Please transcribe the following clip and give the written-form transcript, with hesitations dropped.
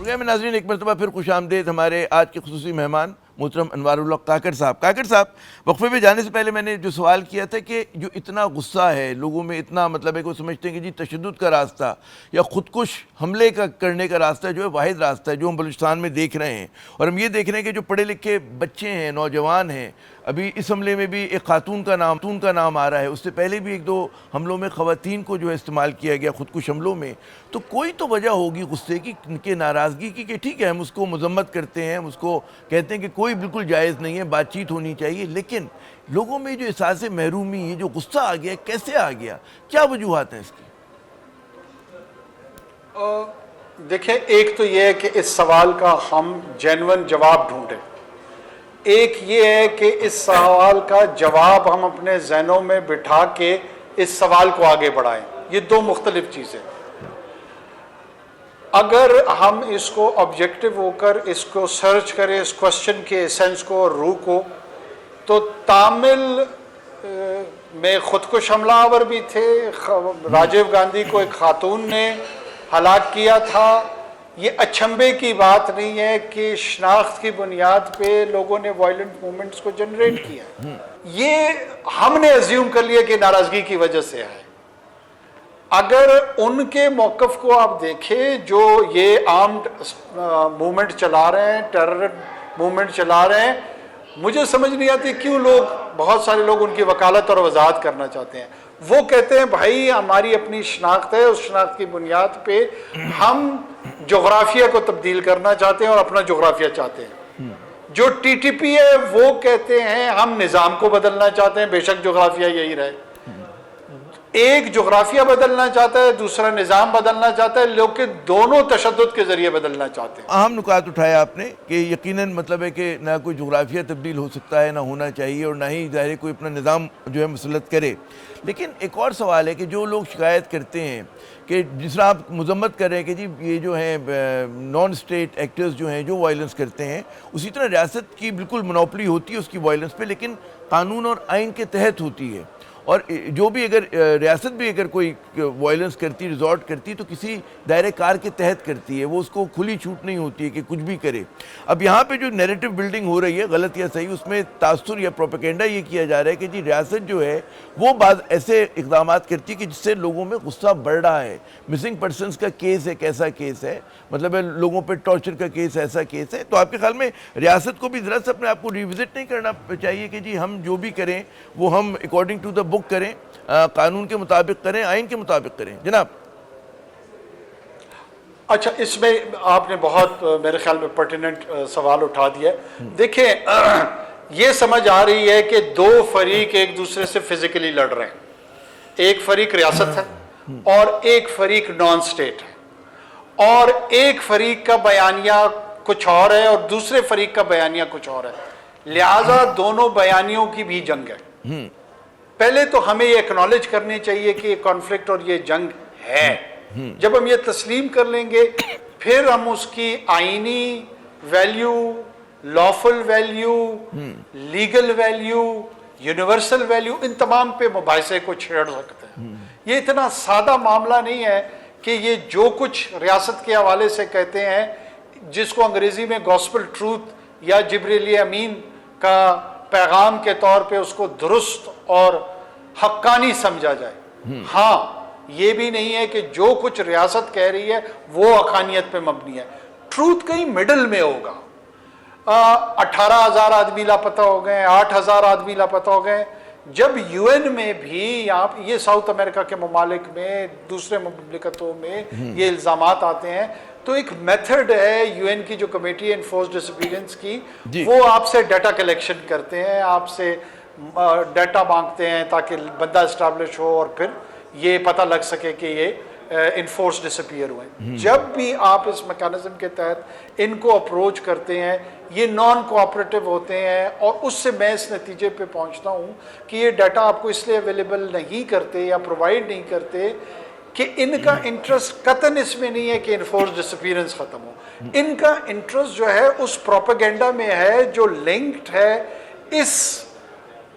Programme میں ناظرین ایک مرتبہ پھر خوش آمدید ہمارے آج کے خصوصی مہمان محترم انوار الحق کاکڑ صاحب۔ کاکڑ صاحب، وقفے پہ جانے سے پہلے میں نے جو سوال کیا تھا کہ جو اتنا غصہ ہے لوگوں میں، اتنا مطلب ہے کہ وہ سمجھتے ہیں کہ جی تشدد کا راستہ یا خودکش حملے کا کرنے کا راستہ جو ہے واحد راستہ ہے جو ہم بلوچستان میں دیکھ رہے ہیں، اور ہم یہ دیکھ رہے ہیں کہ جو پڑھے لکھے بچے ہیں، نوجوان ہیں، ابھی اس حملے میں بھی ایک خاتون کا نام آ رہا ہے، اس سے پہلے بھی ایک دو حملوں میں خواتین کو جو ہے استعمال کیا گیا خودکش حملوں میں، تو کوئی تو وجہ ہوگی غصے کی، ان کے ناراضگی کی، کہ ٹھیک ہے ہم اس کو مذمت کرتے ہیں، ہم اس کو کہتے ہیں کہ کوئی بالکل جائز نہیں ہے، بات چیت ہونی چاہیے، لیکن لوگوں میں جو احساس محرومی ہے، جو غصہ آ گیا، کیسے آ گیا، کیا وجوہات ہیں اس کی؟ دیکھیں، ایک تو یہ ہے کہ اس سوال کا ہم جینون جواب ڈھونڈیں، ایک یہ ہے کہ اس سوال کا جواب ہم اپنے ذہنوں میں بٹھا کے اس سوال کو آگے بڑھائیں، یہ دو مختلف چیزیں۔ اگر ہم اس کو آبجیکٹو ہو کر اس کو سرچ کریں، اس کوشچن کے ایسنس کو اور روح کو، تو تامل میں خودکش حملہ آور بھی تھے، راجیو گاندھی کو ایک خاتون نے ہلاک کیا تھا۔ یہ اچھمبے کی بات نہیں ہے کہ شناخت کی بنیاد پہ لوگوں نے وائلنٹ موومنٹس کو جنریٹ کیا، یہ ہم نے ازیوم کر لیا کہ ناراضگی کی وجہ سے ہے۔ اگر ان کے موقف کو آپ دیکھیں جو یہ آرمڈ موومنٹ چلا رہے ہیں، ٹیرر موومنٹ چلا رہے ہیں، مجھے سمجھ نہیں آتی کیوں بہت سارے لوگ ان کی وکالت اور وضاحت کرنا چاہتے ہیں۔ وہ کہتے ہیں بھائی ہماری اپنی شناخت ہے، اس شناخت کی بنیاد پہ ہم جغرافیہ کو تبدیل کرنا چاہتے ہیں اور اپنا جغرافیہ چاہتے ہیں۔ جو ٹی ٹی پی ہے وہ کہتے ہیں ہم نظام کو بدلنا چاہتے ہیں، بے شک جغرافیہ یہی رہے۔ ایک جغرافیہ بدلنا چاہتا ہے، دوسرا نظام بدلنا چاہتا ہے، لیکن دونوں تشدد کے ذریعے بدلنا چاہتے ہیں۔ اہم نکات اٹھایا آپ نے کہ یقیناً مطلب ہے کہ نہ کوئی جغرافیہ تبدیل ہو سکتا ہے، نہ ہونا چاہیے، اور نہ ہی ظاہر کوئی اپنا نظام جو ہے مسلط کرے۔ لیکن ایک اور سوال ہے کہ جو لوگ شکایت کرتے ہیں کہ جس طرح آپ مذمت کر رہے ہیں کہ جی یہ جو ہیں نان اسٹیٹ ایکٹرز جو ہیں جو وائلنس کرتے ہیں، اسی طرح ریاست کی بالکل منوپلی ہوتی ہے اس کی وائلنس پہ، لیکن قانون اور آئین کے تحت ہوتی ہے، اور جو بھی اگر ریاست بھی اگر کوئی وائلنس کرتی، ریزورٹ کرتی، تو کسی دائرہ کار کے تحت کرتی ہے، وہ اس کو کھلی چھوٹ نہیں ہوتی ہے کہ کچھ بھی کرے۔ اب یہاں پہ جو نیریٹو بلڈنگ ہو رہی ہے، غلط یا صحیح، اس میں تاثر یا پروپیگنڈا یہ کیا جا رہا ہے کہ جی ریاست جو ہے وہ بعض ایسے اقدامات کرتی ہے کہ جس سے لوگوں میں غصہ بڑھ رہا ہے۔ مسنگ پرسنز کا کیس ایک ایسا کیس ہے، مطلب ہے لوگوں پہ ٹارچر کا کیس ایسا کیس ہے، تو آپ کے خیال میں ریاست کو بھی ذرا سے اپنے آپ کو ریوزٹ نہیں کرنا چاہیے کہ جی ہم جو بھی کریں وہ ہم اکارڈنگ ٹو دا بک کریں، قانون کے مطابق کریں، آئین کے مطابق کریں؟ جناب اچھا، اس میں آپ نے بہت میرے خیال میں پرٹیننٹ سوال اٹھا دیا ہے۔ دیکھیں، یہ سمجھ آ رہی ہے کہ دو فریق ایک دوسرے سے فزیکلی لڑ رہے ہیں، ایک فریق ریاست ہے اور ایک فریق نان سٹیٹ ہے، اور ایک فریق کا بیانیہ کچھ اور ہے اور دوسرے فریق کا بیانیہ کچھ اور ہے، لہٰذا دونوں بیانیوں کی بھی جنگ ہے۔ پہلے تو ہمیں یہ اکنالج کرنی چاہیے کہ یہ کانفلکٹ اور یہ جنگ ہے۔ جب ہم یہ تسلیم کر لیں گے، پھر ہم اس کی آئینی value, lawful value, legal value, universal value, ان تمام پہ مباحثے کو چھیڑ سکتے ہیں۔ یہ اتنا سادہ معاملہ نہیں ہے کہ یہ جو کچھ ریاست کے حوالے سے کہتے ہیں، جس کو انگریزی میں گاسپل ٹروتھ یا جبریل امین کا پیغام کے طور پہ اس کو درست اور حقانی سمجھا جائے۔ ہاں، یہ بھی نہیں ہے کہ جو کچھ ریاست کہہ رہی ہے وہ حقانیت پہ مبنی ہے، ٹروتھ کہیں مڈل میں ہوگا۔ 18,000 آدمی لاپتہ ہو گئے، 8,000 آدمی لاپتہ ہو گئے۔ جب یو این میں بھی، یہ ساؤتھ امریکہ کے ممالک میں، دوسرے مملکتوں میں یہ الزامات آتے ہیں، تو ایک میتھڈ ہے یو این کی جو کمیٹی ہے انفورس ڈس اپیرنس کی، وہ آپ سے ڈیٹا کلیکشن کرتے ہیں، آپ سے ڈیٹا مانگتے ہیں تاکہ بندہ اسٹیبلش ہو اور پھر یہ پتہ لگ سکے کہ یہ انفورس ڈس اپیئر ہوئے۔ جب بھی آپ اس میکانزم کے تحت ان کو اپروچ کرتے ہیں، یہ نان کوآپریٹو ہوتے ہیں، اور اس سے میں اس نتیجے پہ پہنچتا ہوں کہ یہ ڈیٹا آپ کو اس لیے اویلیبل نہیں کرتے یا پرووائڈ نہیں کرتے کہ ان کا انٹرسٹ قطعاً اس میں نہیں ہے کہ انفورس ڈس اپیئرنس ختم ہو، ان کا انٹرسٹ جو ہے اس پروپیگنڈا میں ہے جو لنکڈ ہے اس